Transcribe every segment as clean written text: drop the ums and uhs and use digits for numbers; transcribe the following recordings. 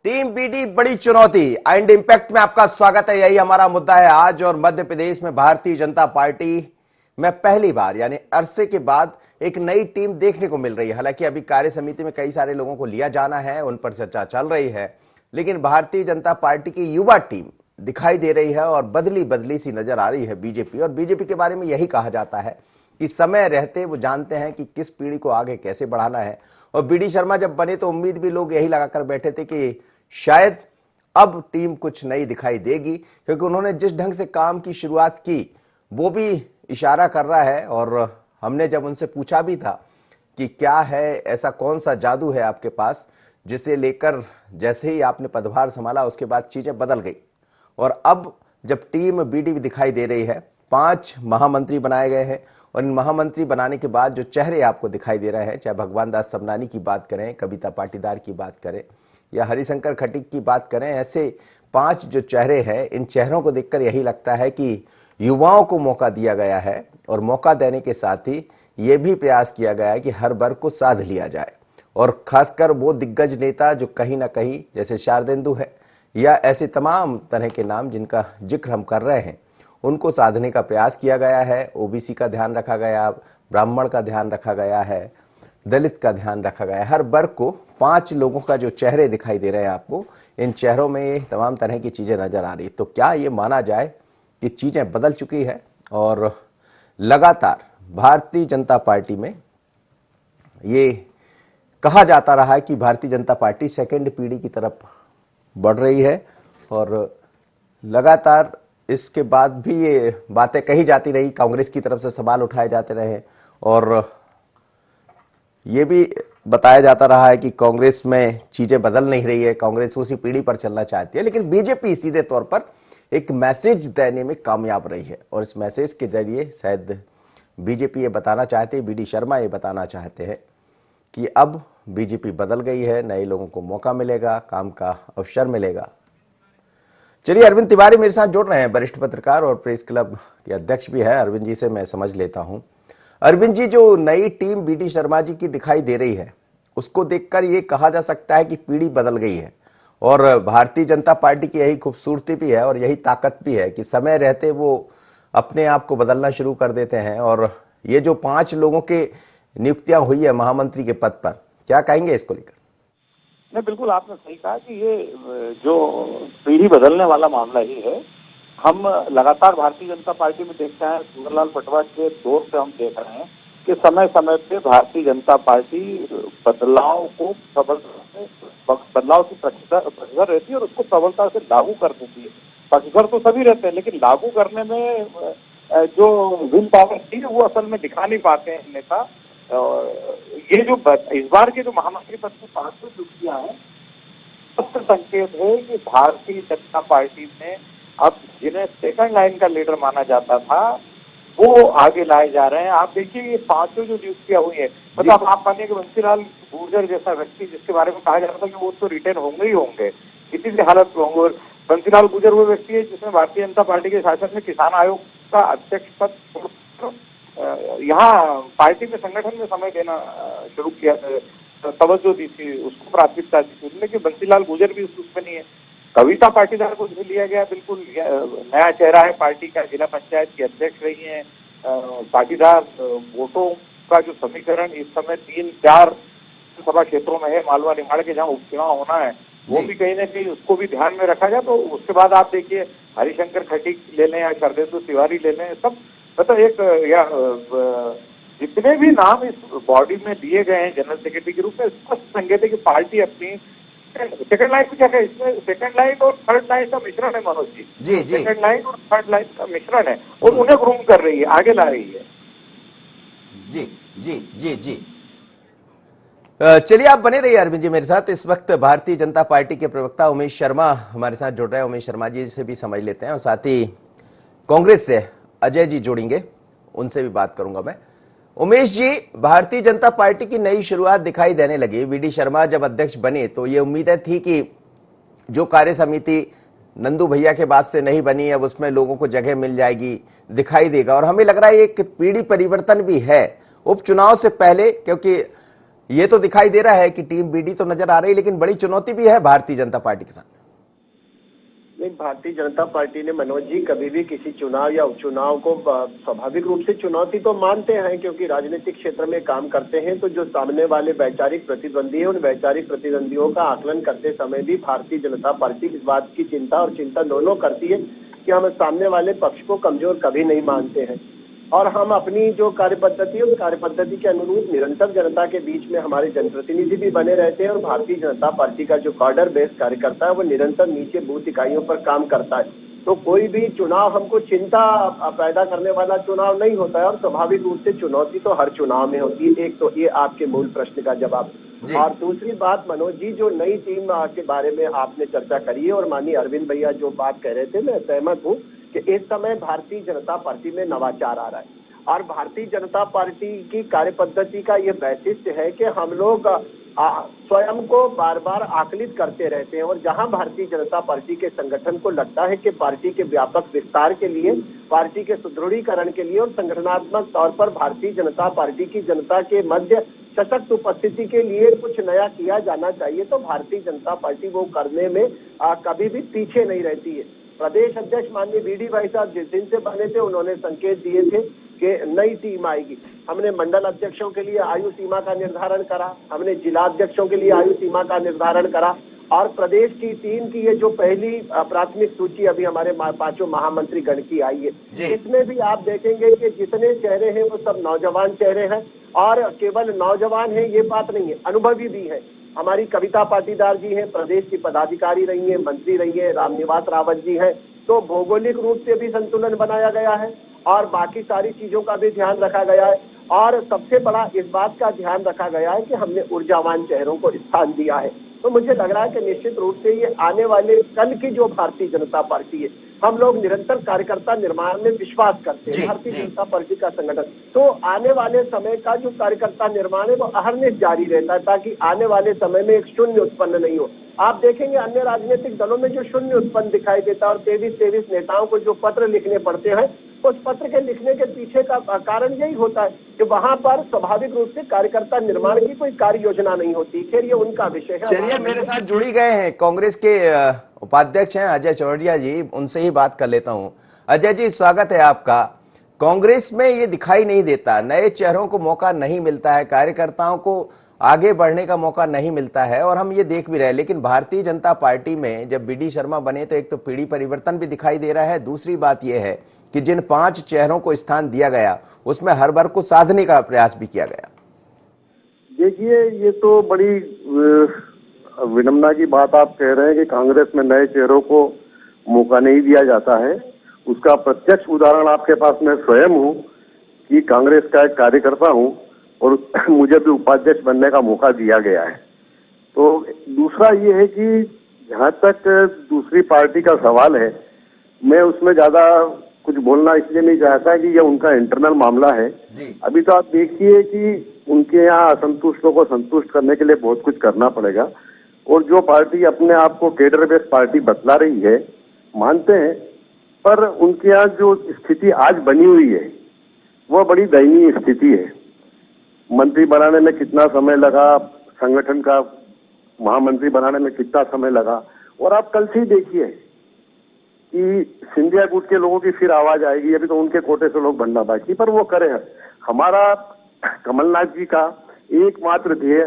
Team BD बड़ी चुनौती and impact में आपका स्वागत है। यही हमारा मुद्दा है आज। और मध्य प्रदेश में भारतीय जनता पार्टी में पहली बार यानी अरसे के बाद एक नई टीम देखने को मिल रही है। हालांकि अभी कार्य समिति में कई सारे लोगों को लिया जाना है, उन पर चर्चा चल रही है, लेकिन भारतीय जनता पार्टी की युवा टीम दिखाई दे रही है और बदली बदली सी नजर आ रही है बीजेपी। और बीजेपी के बारे में यही कहा जाता है कि समय रहते वो जानते हैं कि किस पीढ़ी को आगे कैसे बढ़ाना है। और बीडी शर्मा जब बने तो उम्मीद भी लोग यही लगाकर बैठे थे कि शायद अब टीम कुछ नई दिखाई देगी, क्योंकि उन्होंने जिस ढंग से काम की शुरुआत की वो भी इशारा कर रहा है। और हमने जब उनसे पूछा भी था कि क्या है, ऐसा कौन सा जादू है आपके पास जिसे लेकर जैसे ही आपने पदभार संभाला उसके बाद चीजें बदल गई। और अब जब टीम बीडी दिखाई दे रही है, 5 महामंत्री बनाए गए हैं और इन महामंत्री बनाने के बाद जो चेहरे आपको दिखाई दे रहे हैं, चाहे भगवान दास सबनानी की बात करें, कविता पाटीदार की बात करें या हरिशंकर खटीक की बात करें, ऐसे 5 जो चेहरे हैं, इन चेहरों को देखकर यही लगता है कि युवाओं को मौका दिया गया है। और मौका देने के साथ ही ये भी प्रयास किया गया है कि हर वर्ग को साध लिया जाए। और खासकर वो दिग्गज नेता जो कहीं ना कहीं जैसे शारदेंदु है या ऐसे तमाम तरह के नाम जिनका जिक्र हम कर रहे हैं, उनको साधने का प्रयास किया गया है। ओबीसी का ध्यान रखा गया, ब्राह्मण का ध्यान रखा गया है, दलित का ध्यान रखा गया है। हर वर्ग को 5 लोगों का जो चेहरे दिखाई दे रहे हैं आपको, इन चेहरों में ये तमाम तरह की चीजें नजर आ रही। तो क्या ये माना जाए कि चीजें बदल चुकी है और लगातार भारतीय जनता पार्टी में ये कहा जाता रहा है कि भारतीय जनता पार्टी सेकंड पीढ़ी की तरफ बढ़ रही है। और लगातार इसके बाद भी ये बातें कही जाती रही, कांग्रेस की तरफ से सवाल उठाए जाते रहे और ये भी बताया जाता रहा है कि कांग्रेस में चीजें बदल नहीं रही है, कांग्रेस उसी पीढ़ी पर चलना चाहती है। लेकिन बीजेपी सीधे तौर पर एक मैसेज देने में कामयाब रही है और इस मैसेज के जरिए शायद बीजेपी ये बताना चाहते हैं, बीडी शर्मा ये बताना चाहते हैं कि अब बीजेपी बदल गई है, नए लोगों को मौका मिलेगा, काम का अवसर मिलेगा। चलिए, अरविंद तिवारी मेरे साथ जुड़ रहे हैं, वरिष्ठ पत्रकार और प्रेस क्लब के अध्यक्ष भी है। अरविंद जी से मैं समझ लेता हूं। अरविंद जी, जो नई टीम बीडी शर्मा जी की दिखाई दे रही है उसको देखकर ये कहा जा सकता है कि पीढ़ी बदल गई है। और भारतीय जनता पार्टी की यही खूबसूरती भी है और यही ताकत भी है कि समय रहते वो अपने आप को बदलना शुरू कर देते हैं। और ये जो 5 लोगों के नियुक्तियां हुई है महामंत्री के पद पर, क्या कहेंगे इसको लेकर? नहीं, बिल्कुल आपने सही कहा कि ये जो पीढ़ी बदलने वाला मामला ही है। हम लगातार भारतीय जनता पार्टी में देखते हैं, सुंदरलाल पटवा के दौर से हम देख रहे हैं कि समय समय पे भारतीय जनता पार्टी बदलाव को बदलाव की पक्षधर रहती है और उसको प्रबलता से लागू कर देती है। पक्षधर तो सभी रहते हैं, लेकिन लागू करने में जो विल पावर थी वो असल में दिखा नहीं पाते हैं नेता। ये जो इस बार के जो महामंत्री पद की 5 नियुक्तियां हैं, सबसे संकेत है कि भारतीय जनता पार्टी में अब जिन्हें सेकंड लाइन का लीडर माना जाता था वो आगे लाए जा रहे हैं। आप देखिए, ये 5 जो नियुक्तियां हुई है, मतलब आप मानिए कि बंसीलाल गुर्जर जैसा व्यक्ति जिसके बारे में कहा जाता था कि वो तो रिटेन होंगे ही होंगे, किसी भी हालत में होंगे। बंसीलाल गुर्जर वो व्यक्ति है जिसने भारतीय जनता पार्टी के शासन में किसान आयोग का अध्यक्ष पद यहाँ पार्टी में संगठन में समय देना शुरू किया, तवज्जो दी थी, उसको प्राथमिकता दी थी। लेकिन बंसीलाल गुर्जर भी उसमें नहीं है। कविता पाटीदार को भी लिया गया, बिल्कुल नया चेहरा है पार्टी का, जिला पंचायत की अध्यक्ष रही है। पाटीदार वोटों का जो समीकरण इस समय 3-4 सभा क्षेत्रों में है, मालवा निमाड़ के जहाँ उपचुनाव होना है, वो भी कहीं ना कहीं उसको भी ध्यान में रखा जाए। तो उसके बाद आप देखिए, हरिशंकर खटीक ले लें या शारदेंदु तिवारी ले लें, सब मतलब एक या जितने भी नाम इस बॉडी में दिए गए हैं जनरल सेक्रेटरी के रूप में, स्पष्ट संकेत है कि पार्टी अपनी सेकंड लाइन क्या है, इसमें सेकंड लाइन और थर्ड लाइन का मिश्रण है मनोज जी। जी जी, सेकंड लाइन और थर्ड लाइन का मिश्रण है और उन्हें ग्रूम कर रही है, आगे ला रही है। जी जी जी जी। चलिए, आप बने रहिए अरविंद जी मेरे साथ। इस वक्त भारतीय जनता पार्टी के प्रवक्ता उमेश शर्मा हमारे साथ जुड़ रहे हैं। उमेश शर्मा जी से भी समझ लेते हैं और साथ ही कांग्रेस से अजय जी जुड़ेंगे, उनसे भी बात करूंगा मैं। उमेश जी, भारतीय जनता पार्टी की नई शुरुआत दिखाई देने लगी। बीडी शर्मा जब अध्यक्ष बने तो ये उम्मीदें थी कि जो कार्य समिति नंदू भैया के बाद से नहीं बनी, अब उसमें लोगों को जगह मिल जाएगी, दिखाई देगा। और हमें लग रहा है एक पीढ़ी परिवर्तन भी है उपचुनाव से पहले, क्योंकि ये तो दिखाई दे रहा है कि टीम बीडी तो नजर आ रही है, लेकिन बड़ी चुनौती भी है भारतीय जनता पार्टी के सामने। नहीं, भारतीय जनता पार्टी ने मनोज जी कभी भी किसी चुनाव या उपचुनाव को स्वाभाविक रूप से चुनौती तो मानते हैं, क्योंकि राजनीतिक क्षेत्र में काम करते हैं तो जो सामने वाले वैचारिक प्रतिद्वंदी है उन वैचारिक प्रतिद्वंदियों का आकलन करते समय भी भारतीय जनता पार्टी इस बात की चिंता और चिंता दोनों करती है कि हम सामने वाले पक्ष को कमजोर कभी नहीं मानते हैं और हम अपनी जो कार्यपद्धति है उस कार्यपद्धति के अनुरूप निरंतर जनता के बीच में हमारे जनप्रतिनिधि भी बने रहते हैं और भारतीय जनता पार्टी का जो कार्डर बेस कार्यकर्ता है वो निरंतर नीचे बूथ इकाइयों पर काम करता है। तो कोई भी चुनाव हमको चिंता पैदा करने वाला चुनाव नहीं होता है और स्वाभाविक रूप से चुनौती तो हर चुनाव में होती है। एक तो ये आपके मूल प्रश्न का जवाब, और दूसरी बात मनोज जी जो नई टीम के बारे में आपने चर्चा करी है और माननीय अरविंद भैया जो बात कह रहे थे मैं सहमत हूँ कि इस समय भारतीय जनता पार्टी में नवाचार आ रहा है और भारतीय जनता पार्टी की कार्यपद्धति का ये वैशिष्ट्य है कि हम लोग स्वयं को बार बार आकलित करते रहते हैं और जहां भारतीय जनता पार्टी के संगठन को लगता है कि पार्टी के व्यापक विस्तार के लिए, पार्टी के सुदृढ़ीकरण के लिए और संगठनात्मक तौर पर भारतीय जनता पार्टी की जनता के मध्य सशक्त उपस्थिति के लिए कुछ नया किया जाना चाहिए तो भारतीय जनता पार्टी वो करने में कभी भी पीछे नहीं रहती है। प्रदेश अध्यक्ष माननीय बीडी भाई साहब जिस दिन से बने थे उन्होंने संकेत दिए थे कि नई टीम आएगी। हमने मंडल अध्यक्षों के लिए आयु सीमा का निर्धारण करा, हमने जिला अध्यक्षों के लिए आयु सीमा का निर्धारण करा और प्रदेश की टीम की ये जो पहली प्राथमिक सूची अभी हमारे पांचों महामंत्री गण की आई है, इसमें भी आप देखेंगे कि जितने चेहरे हैं वो सब नौजवान चेहरे हैं और केवल नौजवान है ये बात नहीं है, अनुभवी भी है। हमारी कविता पाटीदार जी हैं, प्रदेश की पदाधिकारी रही हैं, मंत्री रही है, रामनिवास रावत जी हैं, तो भौगोलिक रूप से भी संतुलन बनाया गया है और बाकी सारी चीजों का भी ध्यान रखा गया है और सबसे बड़ा इस बात का ध्यान रखा गया है कि हमने ऊर्जावान चेहरों को स्थान दिया है। तो मुझे लग रहा है कि निश्चित रूप से ये आने वाले कल की जो भारतीय जनता पार्टी है, हम लोग निरंतर कार्यकर्ता निर्माण में विश्वास करते हैं, भारतीय जनता पार्टी का संगठन, तो आने वाले समय का जो कार्यकर्ता निर्माण है वो अहरनिश जारी रहता है ताकि आने वाले समय में एक शून्य उत्पन्न नहीं हो। आप देखेंगे अन्य राजनीतिक दलों में जो शून्य उत्पन्न दिखाई देता है और 23 नेताओं को जो पत्र लिखने पड़ते हैं, उस पत्र के लिखने के पीछे का कारण यही होता है कि वहां पर स्वाभाविक रूप से कार्यकर्ता निर्माण की कोई कार्य योजना नहीं होती। फिर ये उनका विषय है। चलिए, मेरे साथ जुड़ी गए हैं कांग्रेस के उपाध्यक्ष हैं अजय चौरडिया जी, उनसे ही बात कर लेता हूं। अजय जी, स्वागत है आपका। कांग्रेस में ये दिखाई नहीं देता, नए चेहरों को मौका नहीं मिलता है, कार्यकर्ताओं को आगे बढ़ने का मौका नहीं मिलता है और हम ये देख भी रहे हैं। लेकिन भारतीय जनता पार्टी में जब बीडी शर्मा बने तो एक तो पीढ़ी परिवर्तन भी दिखाई दे रहा है, दूसरी बात यह है कि जिन 5 चेहरों को स्थान दिया गया उसमें हर वर्ग को साधने का प्रयास भी किया गया। देखिए, ये तो बड़ी विडंबना की बात आप कह रहे हैं कि कांग्रेस में नए चेहरों को मौका नहीं दिया जाता है। उसका प्रत्यक्ष उदाहरण आपके पास मैं स्वयं हूँ कि कांग्रेस का एक कार्यकर्ता हूँ और मुझे भी उपाध्यक्ष बनने का मौका दिया गया है। तो दूसरा ये है कि जहाँ तक दूसरी पार्टी का सवाल है, मैं उसमें ज्यादा कुछ बोलना इसलिए नहीं चाहता कि यह उनका इंटरनल मामला है। अभी तो आप देखिए कि उनके यहाँ असंतुष्टों को संतुष्ट करने के लिए बहुत कुछ करना पड़ेगा और जो पार्टी अपने आप को केडर बेस्ड पार्टी बतला रही है, मानते हैं, पर उनके यहाँ जो स्थिति आज बनी हुई है वह बड़ी दयनीय स्थिति है। मंत्री बनाने में कितना समय लगा, संगठन का महामंत्री बनाने में कितना समय लगा, और आप कल से ही देखिए कि सिंधिया गुट के लोगों की फिर आवाज आएगी। अभी तो उनके कोटे से लोग बनना बाकी, पर वो करे। हमारा कमलनाथ जी का एकमात्र ध्येय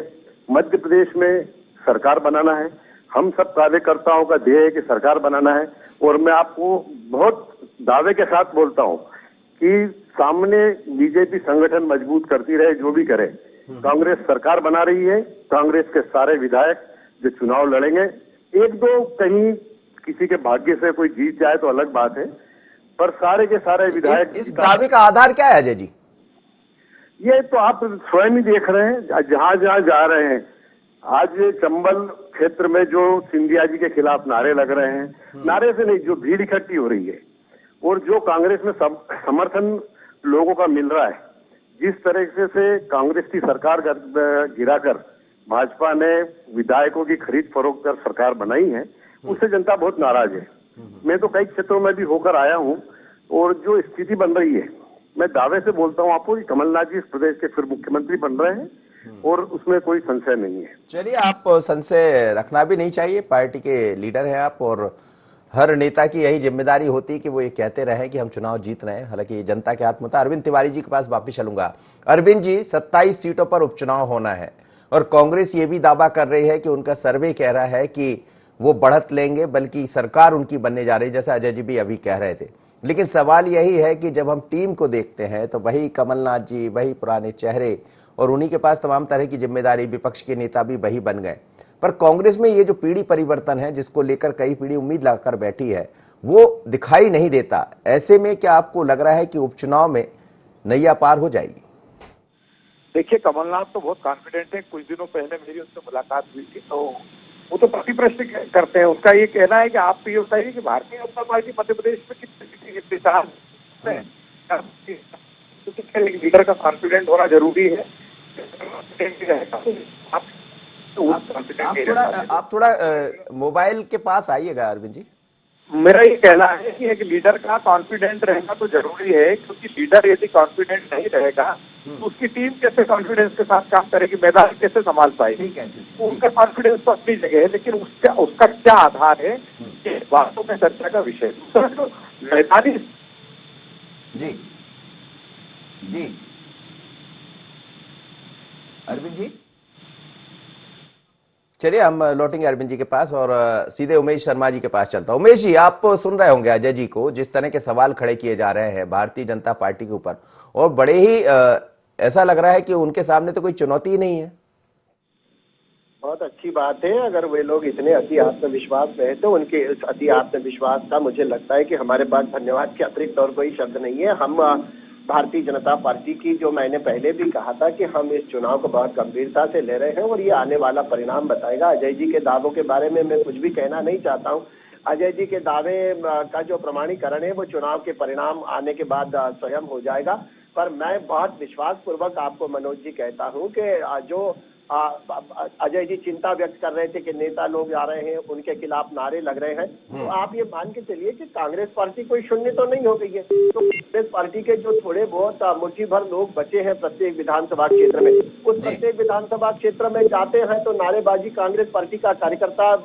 मध्य प्रदेश में सरकार बनाना है। हम सब कार्यकर्ताओं का ध्येय है कि सरकार बनाना है और मैं आपको बहुत दावे के साथ बोलता हूं कि सामने बीजेपी संगठन मजबूत करती रहे, जो भी करे, कांग्रेस सरकार बना रही है। कांग्रेस के सारे विधायक जो चुनाव लड़ेंगे, एक दो कहीं किसी के भाग्य से कोई जीत जाए तो अलग बात है, पर सारे के सारे विधायक। इस दावे का आधार क्या है अजय जी? ये तो आप स्वयं ही देख रहे हैं, जहां जहां जा रहे हैं। आज चंबल क्षेत्र में जो सिंधिया जी के खिलाफ नारे लग रहे हैं, नारे से नहीं, जो भीड़ इकट्ठी हो रही है और जो कांग्रेस में समर्थन लोगों का मिल रहा है, जिस तरह से कांग्रेस की सरकार गिराकर भाजपा ने विधायकों की खरीद फरोख्त कर सरकार बनाई है, उससे जनता बहुत नाराज है। मैं तो कई क्षेत्रों में भी होकर आया हूं और जो स्थिति बन रही है, मैं दावे से बोलता हूं आपको कि कमलनाथ जी इस प्रदेश के फिर मुख्यमंत्री बन रहे हैं और उसमें कोई संशय नहीं है। चलिए, आप संशय रखना भी नहीं चाहिए, पार्टी के लीडर हैं आप, और हर नेता की यही जिम्मेदारी होती है कि वो ये कहते रहे कि हम चुनाव जीत रहे हैं। हालांकि ये जनता के हाथ में होता है। अरविंद तिवारी जी के पास वापिस चलूंगा। अरविंद जी, 27 सीटों पर उपचुनाव होना है और कांग्रेस ये भी दावा कर रही है कि उनका सर्वे कह रहा है कि वो बढ़त लेंगे, बल्कि सरकार उनकी बनने जा रही है, जैसा अजय जी भी अभी कह रहे थे। लेकिन सवाल यही है कि जब हम टीम को देखते हैं तो वही कमलनाथ जी, वही पुराने चेहरे, और उन्हीं के पास तमाम तरह की जिम्मेदारी, विपक्ष के नेता भी वही बन गए। पर कांग्रेस में ये जो पीढ़ी परिवर्तन है, जिसको लेकर कई पीढ़ी उम्मीद लगाकर बैठी है, वो दिखाई नहीं देता। ऐसे में क्या आपको लग रहा है कि उपचुनाव में नैया पार हो जाएगी? देखिए, कमलनाथ तो बहुत कॉन्फिडेंट है। कुछ दिनों पहले मेरी उनसे मुलाकात हुई थी, तो वो तो प्रति प्रश्न करते हैं। उसका ये कहना है कि आप तो ये बताइए कि भारतीय जनता पार्टी मध्य प्रदेश में कितने चार है, तो लीडर का कॉन्फिडेंट होना जरूरी है। आप थोड़ा मोबाइल के पास आइएगा अरविंद जी। मेरा ये कहना है कि एक लीडर का कॉन्फिडेंट रहना तो जरूरी है, क्योंकि लीडर यदि कॉन्फिडेंट नहीं रहेगा तो उसकी टीम कैसे कॉन्फिडेंस के साथ काम करेगी, मैदान कैसे संभाल पाएगी। ठीक है। उसका कॉन्फिडेंस तो अपनी जगह है, लेकिन उसका क्या आधार है, ये वास्तव में चर्चा का विषय है। दूसरा जो मैदानी जी जी अरविंद जी, चलिए हम लौटेंगे अरविंद जी के पास और सीधे उमेश शर्मा जी के पास चलता हूं। उमेश जी, आप सुन रहे होंगे अजय जी को, जिस तरह के सवाल खड़े किए जा रहे हैं भारतीय जनता पार्टी के ऊपर, और बड़े ही ऐसा लग रहा है कि उनके सामने तो कोई चुनौती ही नहीं है। बहुत अच्छी बात है। अगर वे लोग इतने अति आत्मविश्वास में है तो उनके इस अति आत्मविश्वास का मुझे लगता है कि हमारे पास धन्यवाद के अतिरिक्त और कोई शब्द नहीं है। हम भारतीय जनता पार्टी की, जो मैंने पहले भी कहा था कि हम इस चुनाव को बहुत गंभीरता से ले रहे हैं और ये आने वाला परिणाम बताएगा। अजय जी के दावों के बारे में मैं कुछ भी कहना नहीं चाहता हूँ। अजय जी के दावे का जो प्रमाणीकरण है वो चुनाव के परिणाम आने के बाद स्वयं हो जाएगा। पर मैं बहुत विश्वास पूर्वक आपको मनोज जी कहता हूँ कि जो अजय जी चिंता व्यक्त कर रहे थे कि नेता लोग आ रहे हैं, उनके खिलाफ नारे लग रहे हैं, तो आप ये मान के चलिए कि कांग्रेस पार्टी कोई शून्य तो नहीं हो गई है। तो कांग्रेस पार्टी के जो थोड़े बहुत मुट्ठी भर लोग बचे हैं प्रत्येक विधानसभा क्षेत्र में, उस प्रत्येक विधानसभा क्षेत्र में जाते हैं तो नारेबाजी कांग्रेस पार्टी का कार्यकर्ता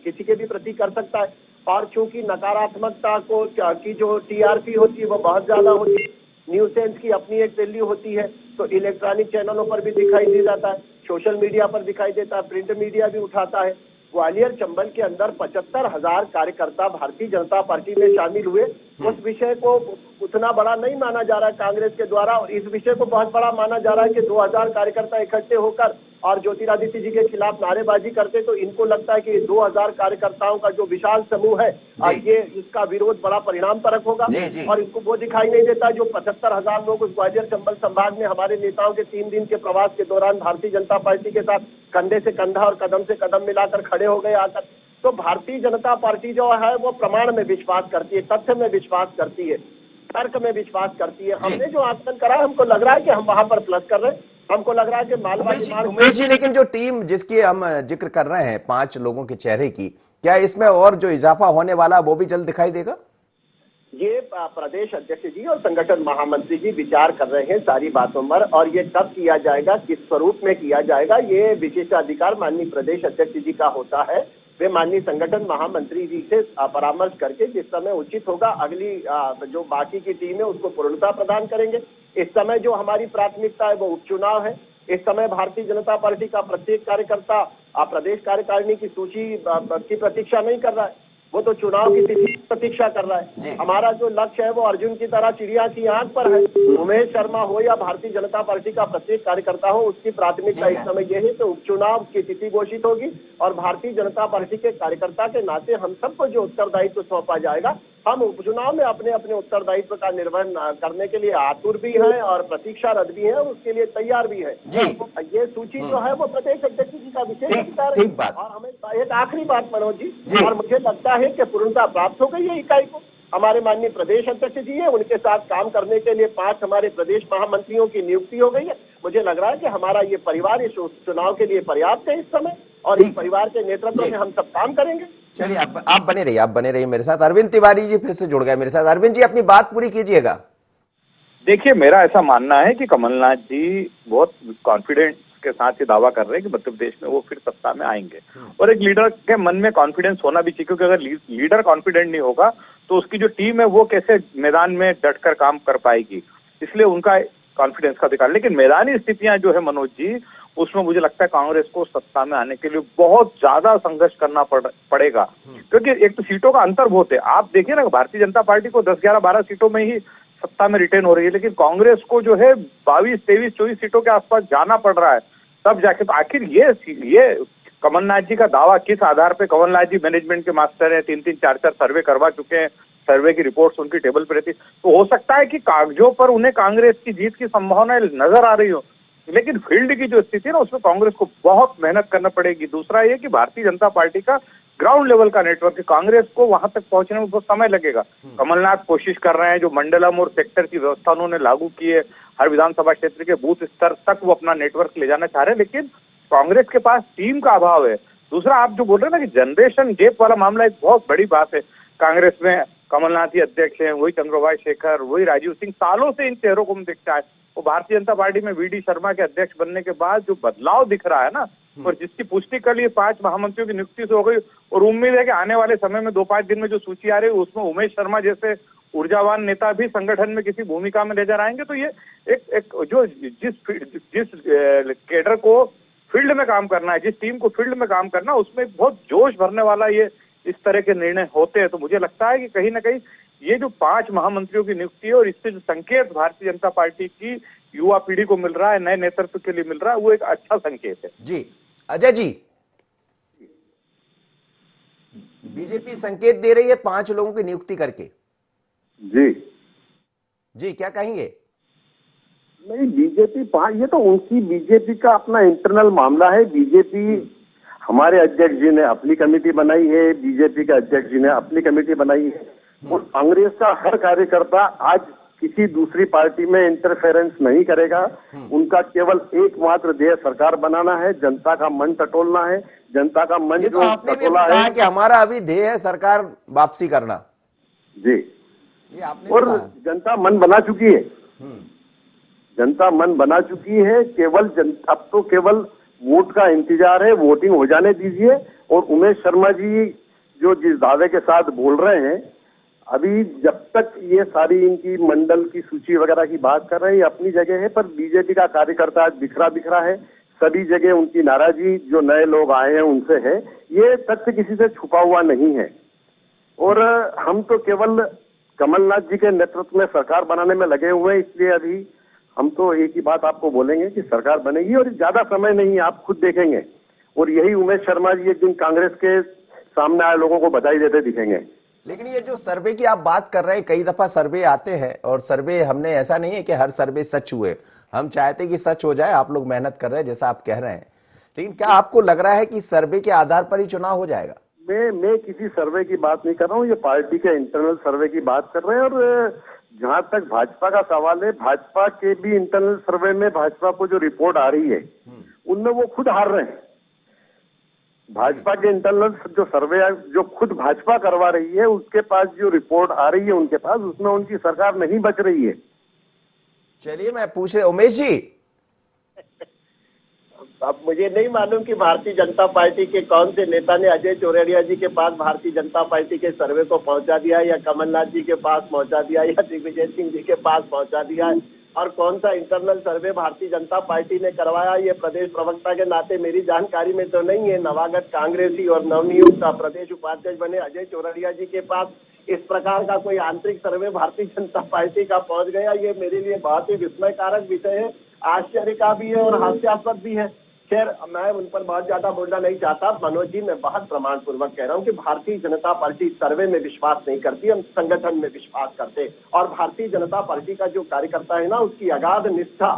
किसी के भी प्रति कर सकता है। और चूंकि नकारात्मकता को की जो टीआरपी होती है वो बहुत ज्यादा होती है, न्यूज सेंस की अपनी एक वैल्यू होती है, तो इलेक्ट्रॉनिक चैनलों पर भी दिखाई दे जाता है, सोशल मीडिया पर दिखाई देता है, प्रिंट मीडिया भी उठाता है। ग्वालियर चंबल के अंदर 75,000 कार्यकर्ता भारतीय जनता पार्टी में शामिल हुए। उस विषय को उतना बड़ा नहीं माना जा रहा है कांग्रेस के द्वारा, और इस विषय को बहुत बड़ा माना जा रहा है कि 2000 कार्यकर्ता इकट्ठे होकर और ज्योतिरादित्य जी के खिलाफ नारेबाजी करते, तो इनको लगता है कि 2000 कार्यकर्ताओं का जो विशाल समूह है ये इसका विरोध बड़ा परिणाम परक होगा। और इसको वो दिखाई नहीं देता जो 75,000 लोग उस ग्वालियर चंबल संभाग में हमारे नेताओं के 3 दिन के प्रवास के दौरान भारतीय जनता पार्टी के साथ कंधे से कंधा और कदम से कदम मिलाकर खड़े हो गए आकर। तो भारतीय जनता पार्टी जो है वो प्रमाण में विश्वास करती है, तथ्य में विश्वास करती है, तर्क में विश्वास करती है। हमने जो आकलन करा है, हमको लग रहा है कि हम वहां पर प्लस कर रहे हैं। हमको लग रहा है कि मालवा उमेश जी, लेकिन जो टीम जिसकी हम जिक्र कर रहे हैं 5 लोगों के चेहरे की, क्या इसमें और जो इजाफा होने वाला वो भी जल्द दिखाई देगा? ये प्रदेश अध्यक्ष जी और संगठन महामंत्री जी विचार कर रहे हैं सारी बातों पर, और ये कब किया जाएगा, किस स्वरूप में किया जाएगा, ये विशेषाधिकार माननीय प्रदेश अध्यक्ष जी का होता है। वे माननीय संगठन महामंत्री जी से परामर्श करके जिस समय उचित होगा अगली जो बाकी की टीम है उसको पूर्णता प्रदान करेंगे। इस समय जो हमारी प्राथमिकता है वो उपचुनाव है। इस समय भारतीय जनता पार्टी का प्रत्येक कार्यकर्ता प्रदेश कार्यकारिणी की सूची की प्रतीक्षा नहीं कर रहा है, वो तो चुनाव की तिथि प्रतीक्षा कर रहा है। हमारा जो लक्ष्य है वो अर्जुन की तरह चिड़िया की आंख पर है। उमेश शर्मा हो या भारतीय जनता पार्टी का प्रत्येक कार्यकर्ता हो, उसकी प्राथमिकता इस समय ये है कि उपचुनाव की तिथि घोषित होगी और भारतीय जनता पार्टी के कार्यकर्ता के नाते हम सबको जो उत्तरदायित्व सौंपा जाएगा, हम उपचुनाव में अपने अपने उत्तरदायित्व का निर्वहन करने के लिए आतुर भी हैं और प्रतीक्षारत भी हैं और उसके लिए तैयार भी है। ये सूची जो है वो प्रदेश अध्यक्ष जी का विशेष अधिकार है। और हमें एक आखिरी बात मनोज जी, और मुझे लगता है कि पूर्णता प्राप्त हो गई है इकाई को। हमारे माननीय प्रदेश अध्यक्ष जी है, उनके साथ काम करने के लिए 5 हमारे प्रदेश महामंत्रियों की नियुक्ति हो गई है। मुझे लग रहा है कि हमारा ये परिवार इस चुनाव के लिए पर्याप्त है इस समय, और इस परिवार के नेतृत्व में हम सब काम करेंगे। चलिए, आप बने रहिए मेरे साथ। अरविंद तिवारी जी फिर से जुड़ गए मेरे साथ। अरविंद जी, अपनी बात पूरी कीजिएगा। देखिए, मेरा ऐसा मानना है कि कमलनाथ जी बहुत कॉन्फिडेंट के साथ ये दावा कर रहे हैं कि मध्य प्रदेश में वो फिर सत्ता में आएंगे। और एक लीडर के मन में कॉन्फिडेंस होना भी चाहिए, क्योंकि अगर लीडर कॉन्फिडेंट नहीं होगा तो उसकी जो टीम है वो कैसे मैदान में डटकर काम कर पाएगी, इसलिए उनका कॉन्फिडेंस का अधिकार। लेकिन मैदानी स्थितियां जो है मनोज जी, उसमें मुझे लगता है कांग्रेस को सत्ता में आने के लिए बहुत ज्यादा संघर्ष करना पड़ेगा, क्योंकि एक तो सीटों का अंतर बहुत है। आप देखिए ना, भारतीय जनता पार्टी को 10, 11, 12 सीटों में ही सत्ता में रिटेन हो रही है, लेकिन कांग्रेस को जो है 22, 23, 24 सीटों के आसपास जाना पड़ रहा है, तब जाके। तो आखिर ये कमलनाथ जी का दावा किस आधार पे? कमलनाथ जी मैनेजमेंट के मास्टर हैं, 3-3, 4-4 सर्वे करवा चुके हैं, सर्वे की रिपोर्ट्स उनकी टेबल पर रहती। तो हो सकता है कि कागजों पर उन्हें कांग्रेस की जीत की संभावना नजर आ रही हो, लेकिन फील्ड की जो स्थिति है ना, उसमें कांग्रेस को बहुत मेहनत करना पड़ेगी। दूसरा ये कि भारतीय जनता पार्टी का ग्राउंड लेवल का नेटवर्क है, कांग्रेस को वहां तक पहुंचने में बहुत समय लगेगा। कमलनाथ कोशिश कर रहे हैं, जो मंडलम और सेक्टर की व्यवस्था उन्होंने लागू की है, हर विधानसभा क्षेत्र के बूथ स्तर तक वो अपना नेटवर्क ले जाना चाह रहे हैं, लेकिन कांग्रेस के पास टीम का अभाव है। दूसरा, आप जो बोल रहे हैं ना कि जनरेशन गैप वाला मामला, एक बहुत बड़ी बात है। कांग्रेस में कमलनाथ ही अध्यक्ष हैं, वही चंद्रबाबू शेखर, वही राजीव सिंह, सालों से इन चेहरों को हम देखते आए। वो भारतीय जनता पार्टी में वीडी शर्मा के अध्यक्ष बनने के बाद जो बदलाव दिख रहा है ना, और जिसकी पुष्टि कर लिए 5 महामंत्रियों की नियुक्ति से हो गई, और उम्मीद है कि आने वाले समय में 2-5 दिन में जो सूची आ रही है उसमें उमेश शर्मा जैसे ऊर्जावान नेता भी संगठन में किसी भूमिका में नजर आएंगे। तो ये एक जो जिस कैडर को फील्ड में काम करना है, जिस टीम को फील्ड में काम करना है, उसमें बहुत जोश भरने वाला ये इस तरह के निर्णय होते हैं। तो मुझे लगता है कि कहीं ना कहीं ये जो 5 महामंत्रियों की नियुक्ति है, और इससे जो संकेत भारतीय जनता पार्टी की युवा पीढ़ी को मिल रहा है, नए नेतृत्व के लिए मिल रहा है, वो एक अच्छा संकेत है। जी अजय जी, बीजेपी संकेत दे रही है 5 लोगों की नियुक्ति करके। जी क्या कहेंगे? नहीं, बीजेपी ये तो उनकी बीजेपी का अपना इंटरनल मामला है। बीजेपी, हमारे अध्यक्ष जी ने अपनी कमेटी बनाई है, बीजेपी के अध्यक्ष जी ने अपनी कमेटी बनाई है, और कांग्रेस का हर कार्यकर्ता आज किसी दूसरी पार्टी में इंटरफेरेंस नहीं करेगा। उनका केवल एकमात्र ध्येय सरकार बनाना है, जनता का मन टटोलना है, जनता का मन तो आपने भी कहा कि हमारा अभी ध्येय है सरकार वापसी करना। जी, ये आपने और जनता मन बना चुकी है, जनता मन बना चुकी है। अब तो केवल वोट का इंतजार है, वोटिंग हो जाने दीजिए। और उमेश शर्मा जी जो जिस दावे के साथ बोल रहे हैं, अभी जब तक ये सारी इनकी मंडल की सूची वगैरह की बात कर रहे हैं, ये अपनी जगह है, पर बीजेपी का कार्यकर्ता आज बिखरा है। सभी जगह उनकी नाराजगी जो नए लोग आए हैं उनसे है, ये तथ्य किसी से छुपा हुआ नहीं है। और हम तो केवल कमलनाथ जी के नेतृत्व में सरकार बनाने में लगे हुए हैं, इसलिए अभी हम तो एक ही बात आपको बोलेंगे कि सरकार बनेगी, और ज्यादा समय नहीं, आप खुद देखेंगे। और यही उमेश शर्मा जी एक दिन कांग्रेस के सामने आए लोगों को बधाई देते दिखेंगे। लेकिन ये जो सर्वे की आप बात कर रहे हैं, कई दफा सर्वे आते हैं, और सर्वे हमने ऐसा नहीं है कि हर सर्वे सच हुए, हम चाहते कि सच हो जाए। आप लोग मेहनत कर रहे हैं जैसा आप कह रहे हैं, लेकिन क्या आपको लग रहा है कि सर्वे के आधार पर ही चुनाव हो जाएगा? मैं किसी सर्वे की बात नहीं कर रहा हूँ, ये पार्टी के इंटरनल सर्वे की बात कर रहे हैं। और जहां तक भाजपा का सवाल है, भाजपा के भी इंटरनल सर्वे में भाजपा को जो रिपोर्ट आ रही है, उनमें वो खुद हार रहे हैं। भाजपा के इंटरनल जो सर्वे जो खुद भाजपा करवा रही है, उसके पास जो रिपोर्ट आ रही है उनके पास, उसमें उनकी सरकार नहीं बच रही है। चलिए मैं पूछ रहे उमेश जी, अब मुझे नहीं मालूम कि भारतीय जनता पार्टी के कौन से नेता ने अजय चौरड़िया जी के पास भारतीय जनता पार्टी के सर्वे को पहुंचा दिया, या कमलनाथ जी के पास पहुंचा दिया, या दिग्विजय सिंह जी के पास पहुंचा दिया है, और कौन सा इंटरनल सर्वे भारतीय जनता पार्टी ने करवाया, ये प्रदेश प्रवक्ता के नाते मेरी जानकारी में तो नहीं है। नवागत कांग्रेसी और नवनियुक्त प्रदेश उपाध्यक्ष बने अजय चौरड़िया जी के पास इस प्रकार का कोई आंतरिक सर्वे भारतीय जनता पार्टी का पहुंच गया, ये मेरे लिए बहुत ही विस्मयकारक विषय है, आश्चर्य का भी है और हास्यास्पद भी है। खैर, मैं उन पर बहुत ज्यादा बोलना नहीं चाहता। मनोज जी, मैं बहुत प्रमाण पूर्वक कह रहा हूं कि भारतीय जनता पार्टी सर्वे में विश्वास नहीं करती, हम संगठन में विश्वास करते। और भारतीय जनता पार्टी का जो कार्यकर्ता है ना, उसकी अगाध निष्ठा,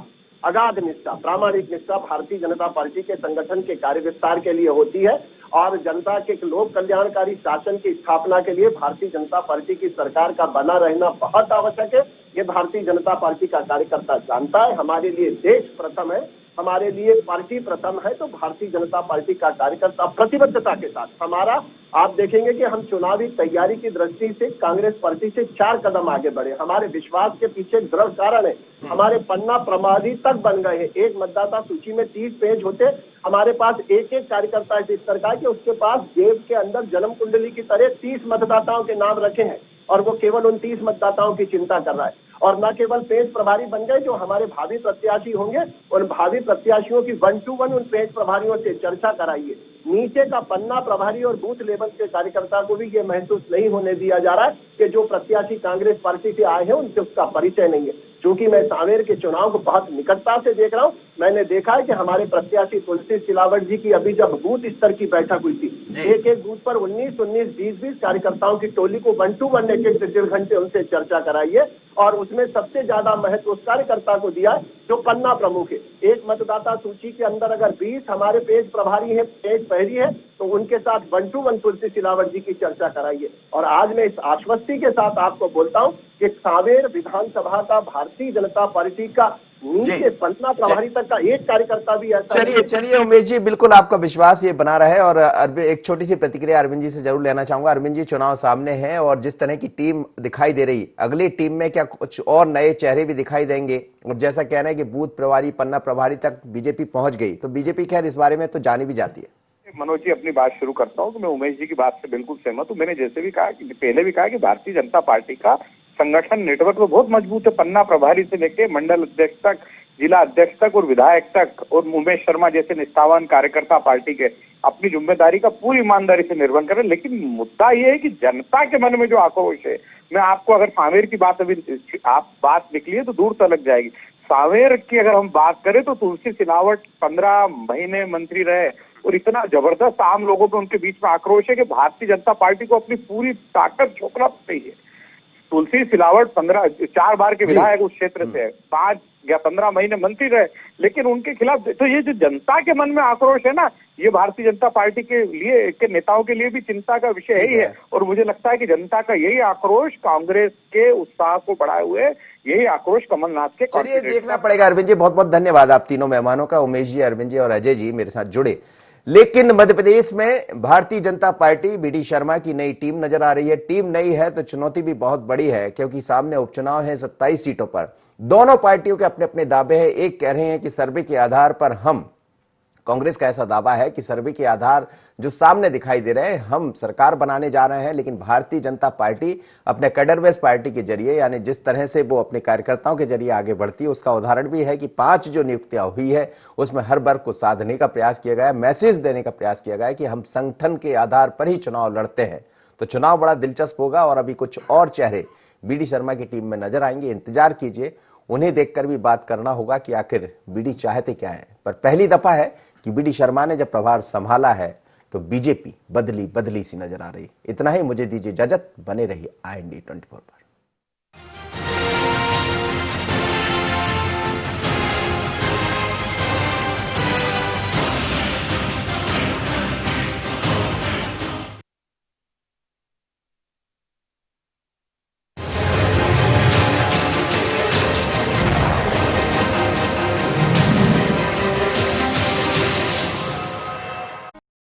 प्रामाणिक निष्ठा भारतीय जनता पार्टी के संगठन के कार्य विस्तार के लिए होती है। और जनता के लोक कल्याणकारी शासन की स्थापना के लिए भारतीय जनता पार्टी की सरकार का बना रहना बहुत आवश्यक है। ये भारतीय जनता पार्टी का कार्यकर्ता जानता है। हमारे लिए देश प्रथम है, हमारे लिए पार्टी प्रथम है, तो भारतीय जनता पार्टी का कार्यकर्ता प्रतिबद्धता के साथ हमारा, आप देखेंगे कि हम चुनावी तैयारी की दृष्टि से कांग्रेस पार्टी से 4 कदम आगे बढ़े। हमारे विश्वास के पीछे दृढ़ कारण है, हमारे पन्ना प्रमादी तक बन गए हैं। एक मतदाता सूची में 30 पेज होते, हमारे पास एक एक कार्यकर्ता इस तरह का है कि उसके पास जेब के अंदर जन्म कुंडली की तरह 30 मतदाताओं के नाम रखे हैं और वो केवल उन 30 मतदाताओं की चिंता कर रहा है। और न केवल पेज प्रभारी बन गए, जो हमारे भावी प्रत्याशी होंगे उन भावी प्रत्याशियों की 1 to 1 उन पेज प्रभारियों से चर्चा कराइए। नीचे का पन्ना प्रभारी और बूथ लेवल के कार्यकर्ता को भी ये महसूस नहीं होने दिया जा रहा है कि जो प्रत्याशी कांग्रेस पार्टी से आए हैं उनसे उसका परिचय नहीं है। क्योंकि मैं सांवेर के चुनाव को बहुत निकटता से देख रहा हूँ, मैंने देखा है कि हमारे प्रत्याशी तुलसी सिलावट जी की अभी जब बूथ स्तर की बैठक हुई थी, एक एक बूथ पर 19-19, 20-20 कार्यकर्ताओं की टोली को 1 to 1 एक 1.5 घंटे उनसे चर्चा कराइए। और उसमें सबसे ज्यादा महत्व उस कार्यकर्ता को दिया जो पन्ना प्रमुख है। एक मतदाता सूची के अंदर अगर 20 हमारे पेज प्रभारी है, पेज पहरी है, तो उनके साथ 1 to 1 तुलसी सिलावट जी की चर्चा कराइए। और आज मैं इस आश्वस्ति के साथ आपको बोलता हूं कि सांवेर विधानसभा का भारतीय जनता पार्टी का नीचे पन्ना प्रभारी तक का एक कार्यकर्ता भी ऐसा चलिए उमेश जी, बिल्कुल आपका विश्वास ये बना रहे। और एक छोटी सी प्रतिक्रिया अरविंद जी से जरूर लेना चाहूंगा। अरविंद जी, चुनाव सामने है और जिस तरह की टीम दिखाई दे रही, अगली टीम में क्या कुछ और नए चेहरे भी दिखाई देंगे? और जैसा कहना है कि बूथ प्रभारी, पन्ना प्रभारी तक बीजेपी पहुंच गई, तो बीजेपी खैर इस बारे में तो जानी भी जाती है। मनोज जी, अपनी बात शुरू करता हूं कि मैं उमेश जी की बात से बिल्कुल सहमत हूं। मैंने जैसे भी कहा कि पहले भी कहा कि भारतीय जनता पार्टी का संगठन नेटवर्क तो बहुत मजबूत है। पन्ना प्रभारी से लेके मंडल अध्यक्ष तक, जिला अध्यक्ष तक और विधायक तक, और उमेश शर्मा जैसे निष्ठावान कार्यकर्ता पार्टी के अपनी जिम्मेदारी का पूरी ईमानदारी से निर्वहन कर रहे हैं। लेकिन मुद्दा ये है कि जनता के मन में जो आक्रोश है, मैं आपको अगर सांवेर की बात अभी आप बात निकली है तो दूर तलक जाएगी। सांवेर की अगर हम बात करें तो तुलसी सिलावट 15 महीने मंत्री रहे और इतना जबरदस्त आम लोगों में उनके बीच में आक्रोश है कि भारतीय जनता पार्टी को अपनी पूरी ताकत झोंकना चाहिए। तुलसी सिलावट 4 बार के विधायक उस क्षेत्र से है, 5 या 15 महीने मंत्री रहे, लेकिन उनके खिलाफ तो ये जो जनता के मन में आक्रोश है ना, ये भारतीय जनता पार्टी के लिए, के नेताओं के लिए भी चिंता का विषय ही है। और मुझे लगता है कि जनता का यही आक्रोश कांग्रेस के उत्साह को बढ़ाए हुए, यही आक्रोश कमलनाथ के। चलिए देखना पड़ेगा। अरविंद जी, बहुत बहुत धन्यवाद आप तीनों मेहमानों का, उमेश जी, अरविंद जी और अजय जी मेरे साथ जुड़े। लेकिन मध्य प्रदेश में भारतीय जनता पार्टी, बीडी शर्मा की नई टीम नजर आ रही है। टीम नई है तो चुनौती भी बहुत बड़ी है, क्योंकि सामने उपचुनाव है 27 सीटों पर। दोनों पार्टियों के अपने अपने दावे हैं। एक कह रहे हैं कि सर्वे के आधार पर हम, कांग्रेस का ऐसा दावा है कि सर्वे के आधार जो सामने दिखाई दे रहे हैं, हम सरकार बनाने जा रहे हैं। लेकिन भारतीय जनता पार्टी अपने कैडरवेस पार्टी के जरिए, यानी जिस तरह से वो अपने कार्यकर्ताओं के जरिए आगे बढ़ती है, उसका उदाहरण भी है कि 5 जो नियुक्तियां हुई है उसमें हर वर्ग को साधने का प्रयास किया गया है, मैसेज देने का प्रयास किया गया है कि हम संगठन के आधार पर ही चुनाव लड़ते हैं। तो चुनाव बड़ा दिलचस्प होगा और अभी कुछ और चेहरे बीडी शर्मा की टीम में नजर आएंगे। इंतजार कीजिए, उन्हें देखकर भी बात करना होगा कि आखिर बीडी चाहते क्या है। पर पहली दफा है कि बीडी शर्मा ने जब प्रभार संभाला है तो बीजेपी बदली बदली सी नजर आ रही। इतना ही, मुझे दीजिए इजाजत, बने रहिए IND 24 पर।